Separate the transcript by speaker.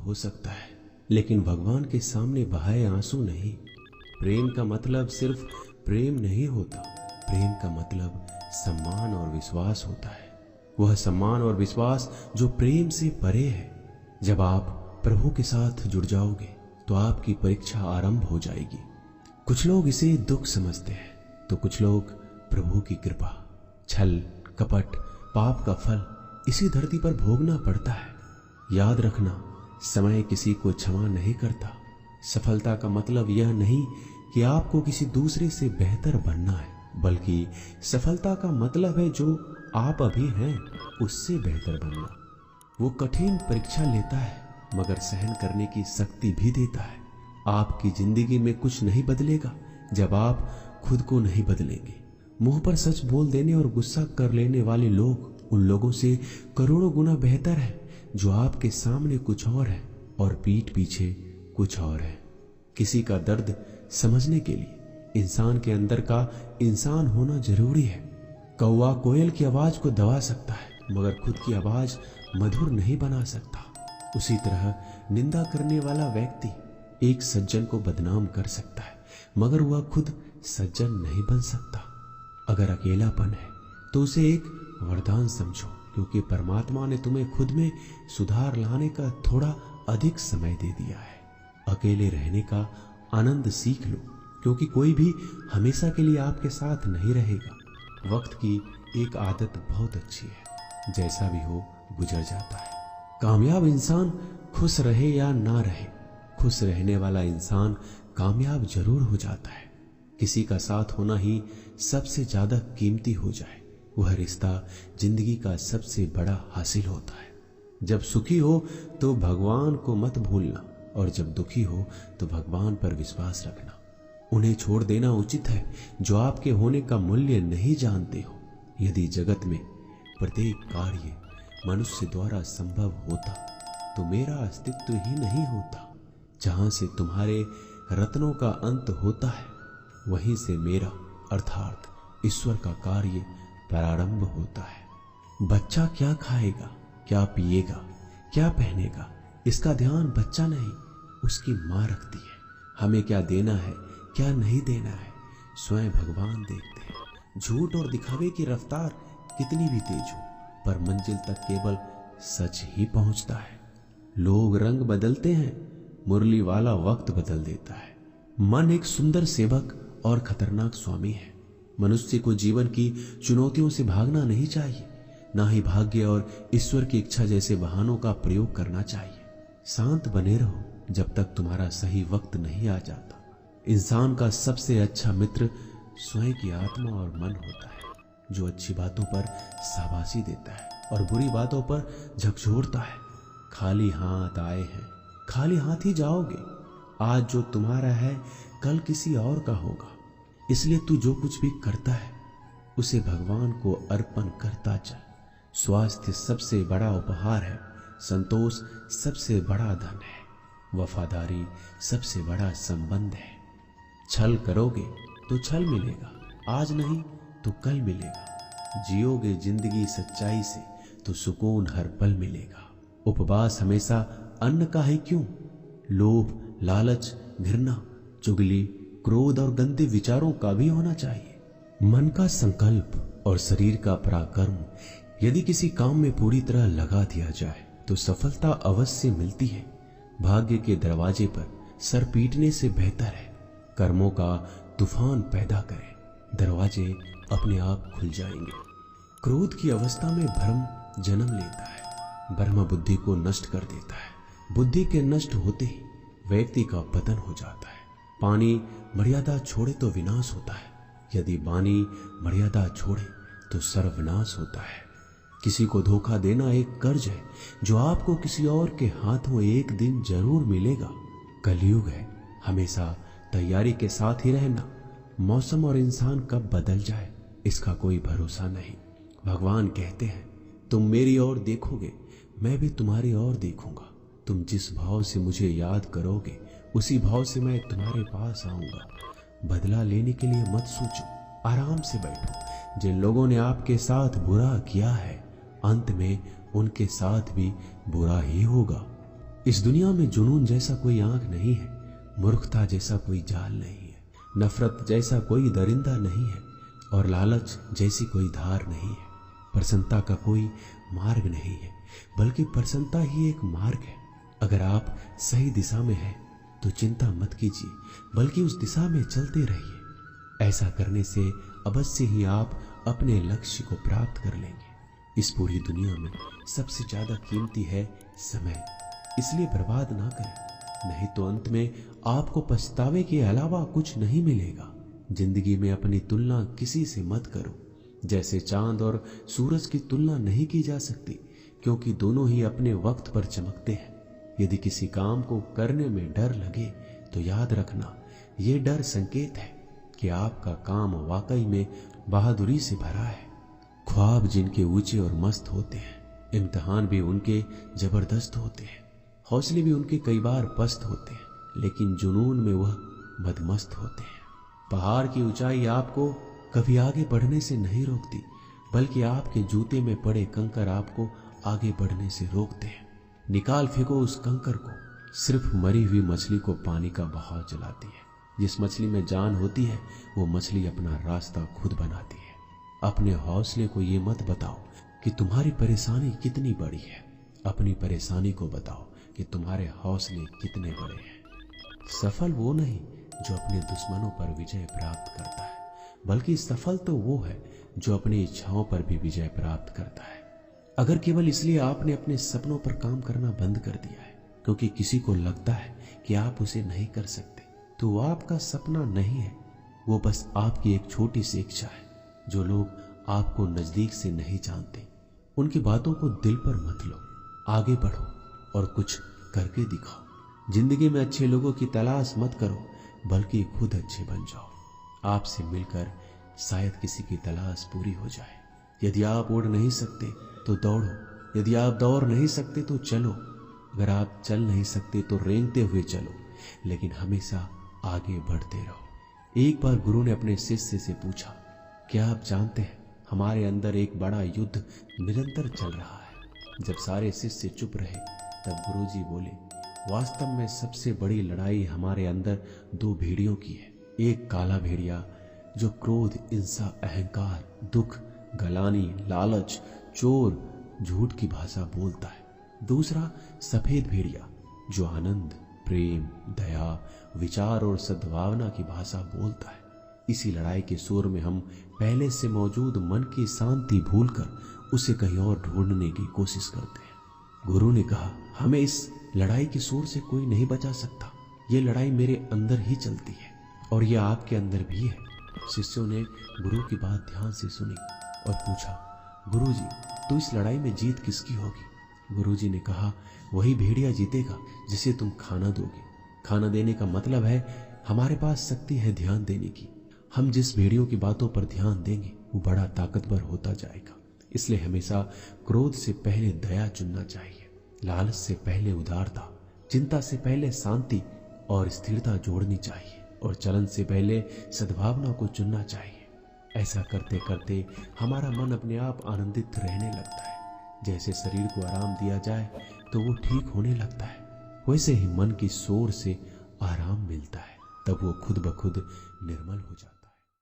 Speaker 1: हो सकता है, लेकिन भगवान के सामने बहाए आंसू नहीं। प्रेम का मतलब सिर्फ प्रेम नहीं होता, प्रेम का मतलब सम्मान और विश्वास होता है। वह सम्मान और विश्वास जो प्रेम से परे है। जब आप प्रभु के साथ जुड़ जाओगे तो आपकी परीक्षा आरंभ हो जाएगी। कुछ लोग इसे दुख समझते हैं तो कुछ लोग प्रभु की कृपा। छल, कपट, पाप का फल इसी धरती पर भोगना पड़ता है। याद रखना, समय किसी को क्षमा नहीं करता। सफलता का मतलब यह नहीं कि आपको किसी दूसरे से बेहतर बनना है, बल्कि सफलता का मतलब है जो आप अभी हैं उससे बेहतर बनना। वो कठिन परीक्षा लेता है मगर सहन करने की शक्ति भी देता है। आपकी जिंदगी में कुछ नहीं बदलेगा जब आप खुद को नहीं बदलेंगे। मुंह पर सच बोल देने और गुस्सा कर लेने वाले लोग उन लोगों से करोड़ों गुना बेहतर है जो आपके सामने कुछ और है और पीठ पीछे कुछ और है। किसी का दर्द समझने के लिए इंसान के अंदर का इंसान होना जरूरी है। कौवा कोयल की आवाज को दबा सकता है मगर खुद की आवाज मधुर नहीं बना सकता। उसी तरह निंदा करने वाला व्यक्ति एक सज्जन को बदनाम कर सकता है मगर वह खुद सज्जन नहीं बन सकता। अगर अकेलापन है तो उसे एक वरदान समझो, क्योंकि परमात्मा ने तुम्हें खुद में सुधार लाने का थोड़ा अधिक समय दे दिया है। अकेले रहने का आनंद सीख लो, क्योंकि कोई भी हमेशा के लिए आपके साथ नहीं रहेगा। वक्त की एक आदत बहुत अच्छी है, जैसा भी हो गुजर जाता है। कामयाब इंसान खुश रहे या ना रहे, खुश रहने वाला इंसान कामयाब जरूर हो जाता है। किसी का साथ होना ही सबसे ज्यादा कीमती हो जाए, वह रिश्ता जिंदगी का सबसे बड़ा हासिल होता है। जब सुखी हो तो भगवान को मत भूलना, और जब दुखी हो तो भगवान पर विश्वास रखना। उन्हें छोड़ देना उचित है जो आपके होने का मूल्य नहीं जानते हो। यदि जगत में प्रत्येक कार्य मनुष्य द्वारा संभव होता तो मेरा अस्तित्व ही नहीं होता। जहां से तुम्हारे रत्नों का अंत होता है वहीं से मेरा अर्थात ईश्वर का कार्य प्रारंभ होता है। बच्चा क्या खाएगा, क्या पिएगा, क्या पहनेगा, इसका ध्यान बच्चा नहीं उसकी मां रखती है। हमें क्या देना है, क्या नहीं देना है, स्वयं भगवान देखते हैं। झूठ और दिखावे की रफ्तार कितनी भी तेज हो, पर मंजिल तक केवल सच ही पहुंचता है। लोग रंग बदलते हैं, मुरली वाला वक्त बदल देता है। मन एक सुंदर सेवक और खतरनाक स्वामी है। मनुष्य को जीवन की चुनौतियों से भागना नहीं चाहिए, ना ही भाग्य और ईश्वर की इच्छा जैसे वाहनों का प्रयोग करना चाहिए। शांत बने रहो जब तक तुम्हारा सही वक्त नहीं आ जाता। इंसान का सबसे अच्छा मित्र स्वयं की आत्मा और मन होता है, जो अच्छी बातों पर शाबाशी देता है और बुरी बातों पर झकझोरता है। खाली हाथ आए हैं, खाली हाथ ही जाओगे। आज जो तुम्हारा है कल किसी और का होगा, इसलिए तू जो कुछ भी करता है उसे भगवान को अर्पण करता चल। स्वास्थ्य सबसे बड़ा उपहार है, संतोष सबसे बड़ा धन है, वफादारी सबसे बड़ा संबंध है। छल करोगे तो छल मिलेगा, आज नहीं तो कल मिलेगा। जियोगे जिंदगी सच्चाई से तो सुकून हर पल मिलेगा। उपवास हमेशा अन्न का ही क्यों, लोभ, लालच, घृणा, चुगली, क्रोध और गंदे विचारों का भी होना चाहिए। मन का संकल्प और शरीर का पराक्रम यदि किसी काम में पूरी तरह लगा दिया जाए तो सफलता अवश्य मिलती है। भाग्य के दरवाजे पर सर पीटने से बेहतर है कर्मों का तूफान पैदा करें, दरवाजे अपने आप खुल जाएंगे। क्रोध की अवस्था में भ्रम जन्म लेता है, ब्रह्म बुद्धि को नष्ट कर देता है। बुद्धि के नष्ट होते ही व्यक्ति का पतन हो जाता है। पानी मर्यादा छोड़े तो विनाश होता है, यदि वाणी मर्यादा छोड़े तो सर्वनाश होता है। किसी को धोखा देना एक कर्ज है जो आपको किसी और के हाथों एक दिन जरूर मिलेगा। कलयुग है, हमेशा तैयारी के साथ ही रहना। मौसम और इंसान कब बदल जाए इसका कोई भरोसा नहीं। भगवान कहते हैं तुम मेरी ओर देखोगे, मैं भी तुम्हारी ओर देखूंगा। तुम जिस भाव से मुझे याद करोगे उसी भाव से मैं तुम्हारे पास आऊंगा। बदला लेने के लिए मत सोचो, आराम से बैठो। जिन लोगों ने आपके साथ बुरा किया है अंत में उनके साथ भी बुरा ही होगा। इस दुनिया में जुनून जैसा कोई आंख नहीं है, मूर्खता जैसा कोई जाल नहीं है, नफरत जैसा कोई दरिंदा नहीं है और लालच जैसी कोई धार नहीं है। प्रसन्नता का कोई मार्ग नहीं है, बल्कि प्रसन्नता ही एक मार्ग है। अगर आप सही दिशा में हैं तो चिंता मत कीजिए, बल्कि उस दिशा में चलते रहिए। ऐसा करने से अवश्य ही आप अपने लक्ष्य को प्राप्त कर लेंगे। इस पूरी दुनिया में सबसे ज्यादा कीमती है समय, इसलिए बर्बाद ना करें, नहीं तो अंत में आपको पछतावे के अलावा कुछ नहीं मिलेगा। जिंदगी में अपनी तुलना किसी से मत करो। जैसे चांद और सूरज की तुलना नहीं की जा सकती, क्योंकि दोनों ही अपने वक्त पर चमकते हैं। यदि किसी काम को करने में डर लगे तो याद रखना, ये डर संकेत है कि आपका काम वाकई में बहादुरी से भरा है। ख्वाब जिनके ऊंचे और मस्त होते हैं, इम्तिहान भी उनके जबरदस्त होते हैं, हौसले भी उनके कई बार पस्त होते हैं, लेकिन जुनून में वह मदमस्त होते हैं। पहाड़ की ऊंचाई आपको कभी आगे बढ़ने से नहीं रोकती, बल्कि आपके जूते में पड़े कंकर आपको आगे बढ़ने से रोकते हैं। निकाल फेंको उस कंकर को, सिर्फ मरी हुई मछली को पानी का बहाव जलाती है। जिस मछली में जान होती है वो मछली अपना रास्ता खुद बनाती है। अपने हौसले को ये मत बताओ कि तुम्हारी परेशानी कितनी बड़ी है, अपनी परेशानी को बताओ कि तुम्हारे हौसले कितने बड़े हैं। सफल वो नहीं जो अपने दुश्मनों पर विजय प्राप्त करता है, बल्कि सफल तो वो है जो अपनी इच्छाओं पर भी विजय प्राप्त करता है। अगर केवल इसलिए आपने अपने सपनों पर काम करना बंद कर दिया है क्योंकि किसी को लगता है कि आप उसे नहीं कर सकते, तो वो आपका सपना नहीं है, वो बस आपकी एक छोटी सी इच्छा है। जो लोग आपको नजदीक से नहीं जानते, उनकी बातों को दिल पर मत लो, आगे बढ़ो और कुछ करके दिखाओ। जिंदगी में अच्छे लोगों की तलाश मत करो, बल्कि खुद अच्छे बन जाओ। आपसे मिलकर शायद किसी की तलाश पूरी हो जाए। यदि आप उड़ नहीं सकते तो दौड़ो, यदि आप दौड़ नहीं सकते तो चलो, अगर आप चल नहीं सकते तो रेंगते हुए चलो, लेकिन हमेशा आगे बढ़ते रहो। एक बार गुरु ने अपने शिष्य से पूछा, क्या आप जानते हैं हमारे अंदर एक बड़ा युद्ध निरंतर चल रहा है। जब सारे शिष्य चुप रहे तब गुरुजी बोले, वास्तव में सबसे बड़ी लड़ाई हमारे अंदर दो भेड़ियों की है। एक काला भेड़िया जो क्रोध, हिंसा, अहंकार, दुख, गलानी, लालच, चोर, झूठ की भाषा बोलता है। दूसरा सफेद भेड़िया जो आनंद, प्रेम, दया, विचार और सद्भावना की भाषा बोलता है। इसी लड़ाई के शोर में हम पहले से मौजूद मन की शांति भूलकर उसे कहीं और ढूंढने की कोशिश करते हैं। गुरु ने कहा, हमें इस लड़ाई के शोर से कोई नहीं बचा सकता। ये लड़ाई मेरे अंदर ही चलती है और ये आपके अंदर भी है। शिष्यों ने गुरु की बात ध्यान से सुनी और पूछा, गुरुजी, तो इस लड़ाई में जीत किसकी होगी? गुरुजी ने कहा, वही भेड़िया जीतेगा जिसे तुम खाना दोगे। खाना देने का मतलब है हमारे पास शक्ति है ध्यान देने की। हम जिस भेड़ियों की बातों पर ध्यान देंगे वो बड़ा ताकतवर होता जाएगा। इसलिए हमेशा क्रोध से पहले दया चुनना चाहिए, लालच से पहले उदारता, चिंता से पहले शांति और स्थिरता जोड़नी चाहिए और चलन से पहले सद्भावना को चुनना चाहिए। ऐसा करते करते हमारा मन अपने आप आनंदित रहने लगता है। जैसे शरीर को आराम दिया जाए तो वो ठीक होने लगता है, वैसे ही मन की शोर से आराम मिलता है, तब वो खुद ब खुद निर्मल हो जाता है।